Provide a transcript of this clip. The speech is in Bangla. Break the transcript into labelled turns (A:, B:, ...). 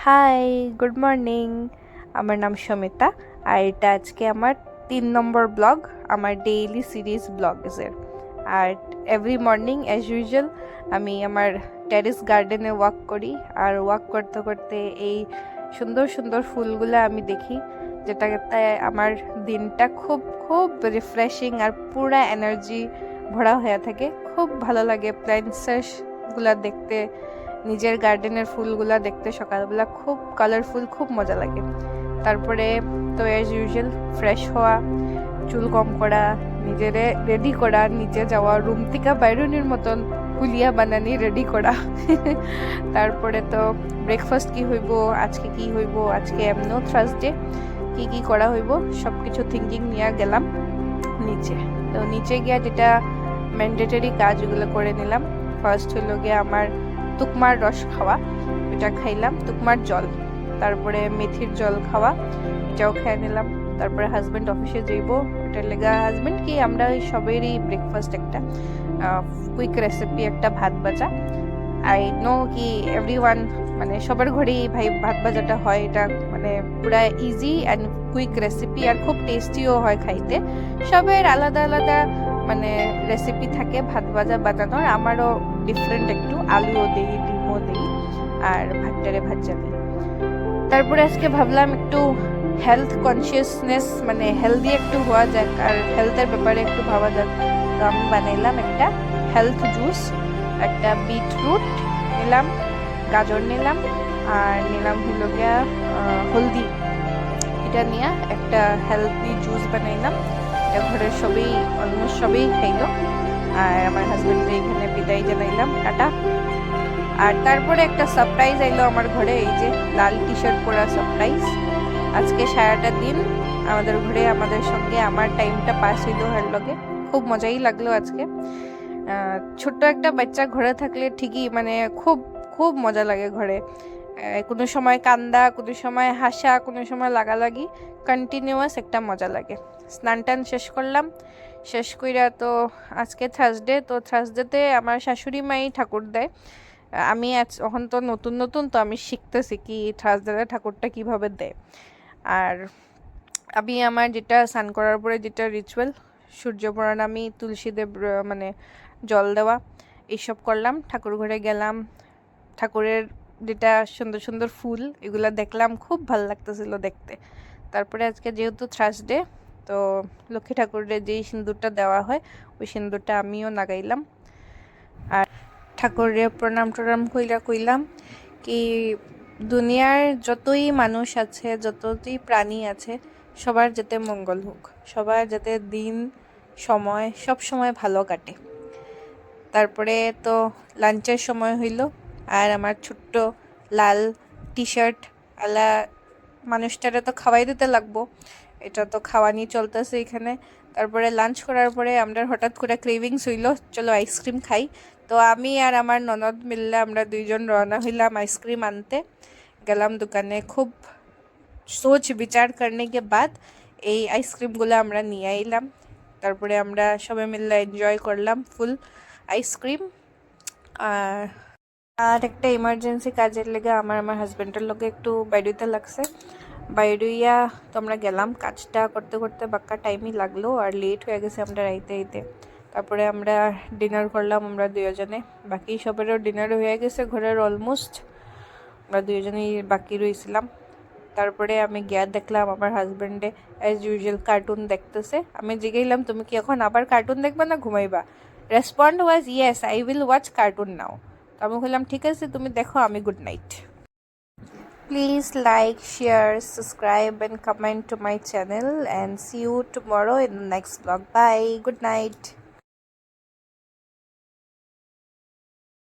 A: High, good morning. আমার নাম সমিতা আর এটা আজকে আমার 3 নম্বর ব্লগ আমার ডেইলি সিরিজ ব্লগসের। আর এভরি মর্নিং অ্যাজ ইউজুয়াল আমি আমার টেরেস গার্ডেনে ওয়াক করি, আর ওয়াক করতে করতে এই সুন্দর সুন্দর ফুলগুলো আমি দেখি, যেটাতে আমার দিনটা খুব খুব রিফ্রেশিং আর পুরা এনার্জি ভরা হয়ে থাকে। খুব ভালো লাগে প্ল্যান্টসগুলা দেখতে, নিজের গার্ডেনের ফুলগুলা দেখতে সকালবেলা খুব কালারফুল, খুব মজা লাগে। তারপরে তো অ্যাজ ইউজুয়াল ফ্রেশ হওয়া, চুল কম করা, নিজেরে রেডি করা, নিচে যাওয়া, রুম থেকে বাইরুনির মতন হুলিয়া বানানি রেডি করা। তারপরে তো ব্রেকফাস্ট কি হইব, আজকে কি হইব, আজকে এমনও থার্সডে, কি কি করা হইব সব কিছু থিঙ্কিং নিয়ে গেলাম নিচে। তো নিচে গিয়া যেটা ম্যান্ডেটরি কাজগুলো করে নিলাম। ফার্স্ট হইলো গিয়ে আমার তুকমার রস খাওয়া, এটা খাইলাম, তুকমার জল, তারপরে মেথির জল খাওয়া, এটাও খেয়ে নিলাম। তারপরে হাজব্যান্ড অফিসে যাইব, এটার লেগা হাজব্যান্ড কি আমরা সবেরই ব্রেকফাস্ট একটা কুইক রেসিপি, একটা ভাত ভাজা। আই নো কি এভরিওয়ান, মানে সবার ঘরেই ভাই ভাত ভাজাটা হয়, এটা মানে পুরা ইজি অ্যান্ড কুইক রেসিপি, আর খুব টেস্টিও হয় খাইতে। সবের আলাদা আলাদা মানে রেসিপি থাকে ভাত ভাজা বানানোর, আমারও ডিফারেন্ট একটু, আলুও দিই, ডিমও দিই, আর ভাতটারে ভাজা দিই। তারপরে আজকে ভাবলাম একটু হেলথ কনসিয়াসনেস, মানে হেলদি একটু হওয়া যাক আর হেলথের ব্যাপারে একটু ভাবা যাক। তো আমি বানাইলাম একটা হেলথ জুস, একটা বিটরুট নিলাম, গাজর নিলাম, আর নিলাম হলো গিয়া হলদি। এটা নিয়ে একটা হেলদি জুস বানাইলাম। এটা ঘরের সবই অলমোস্ট সবই খাইলো, আর আমার হাজবেন্ডকে এখানে বিদায় জানাইলাম, টাটা। আর তারপরে একটা সারপ্রাইজ আইলো আমার ঘরে, এই যে লাল টি শার্ট পরা সারপ্রাইজ। আজকে সারাটা দিন আমাদের ঘরে আমাদের সঙ্গে আমার টাইমটা পাস হইলো হার লগে, খুব মজাই লাগলো আজকে। ছোট্ট একটা বাচ্চা ঘরে থাকলে ঠিকই মানে খুব খুব মজা লাগে ঘরে। কোনো সময় কান্দা, কোনো সময় হাসা, কোনো সময় লাগালাগি, কন্টিনিউয়াস একটা মজা লাগে। স্নান টান শেষ করলাম, শেষ কইরা তো আজকে থার্সডে, তো থার্সডেতে আমার শাশুড়ি মাই ঠাকুর দেয়। আমি এখন তো নতুন নতুন, তো আমি শিখতেছি কি থার্সডে ঠাকুরটা কিভাবে দেয়। আর আমি আমার যেটা স্নান করার পরে যেটা রিচুয়াল, সূর্য প্রণামী, তুলসীদেব মানে জল দেওয়া, এইসব করলাম। ঠাকুর ঘরে গেলাম, ঠাকুরের যেটা সুন্দর সুন্দর ফুল এগুলো দেখলাম, খুব ভালো লাগতেছিল দেখতে। তারপরে আজকে যেহেতু থার্সডে, তো লক্ষ্মী ঠাকুরের যেই সিঁদুরটা দেওয়া হয় ওই সিঁদুরটা আমিও লাগাইলাম। আর ঠাকুরের প্রণাম টনাম কইলাম কি দুনিয়ার যতই মানুষ আছে, যতই প্রাণী আছে, সবার যাতে মঙ্গল হোক, সবার যাতে দিন সময় সব সময় ভালো কাটে। তারপরে তো লাঞ্চের সময় হইল, আর আমার ছোট্ট লাল টি শার্ট আলা মানুষটারে তো খাওয়াই দিতে লাগবো, এটা তো খাওয়ানি চলতেছে এখানে। তারপরে লাঞ্চ করার পরে আমরা হঠাৎ করে ক্রেভিংস হইল, চলো আইসক্রিম খাই। তো আমি আর আমার ননদ মিললে আমরা দুইজন রওনা হইলাম আইসক্রিম আনতে। গেলাম দোকানে, খুব সোচ বিচার করনে কে বাদ এই আইসক্রিমগুলো আমরা নিয়ে আইলাম। তারপরে আমরা সবাই মিলে এনজয় করলাম ফুল আইসক্রিম। আর একটা ইমার্জেন্সি কাজের লেগে আমার হাজব্যান্ডের লগে একটু বাইরেতে লাগছে, বাইরেইয়া তো আমরা গেলাম। কাজটা করতে করতে বাক্কা টাইমই লাগলো, আর লেট হয়ে গেছে আমরা আইতে। তারপরে আমরা ডিনার করলাম আমরা দুজনে, বাকি সবারও ডিনার হয়ে গেছে ঘরের অলমোস্ট, আমরা দুজনেই বাকি রয়েছিলাম। তারপরে আমি গিয়া দেখলাম আমার হাজব্যান্ডে অ্যাজ ইউজুয়াল কার্টুন দেখতেছে। আমি জিগাইলাম তুমি কি এখন আবার কার্টুন দেখবা না ঘুমাইবা? Respond was yes, I will watch cartoon now. তো আমি বললাম ঠিক আছে তুমি দেখো, আমি good night. Please like, share, subscribe and comment to my channel, and see you tomorrow in the next vlog. Bye. Good night.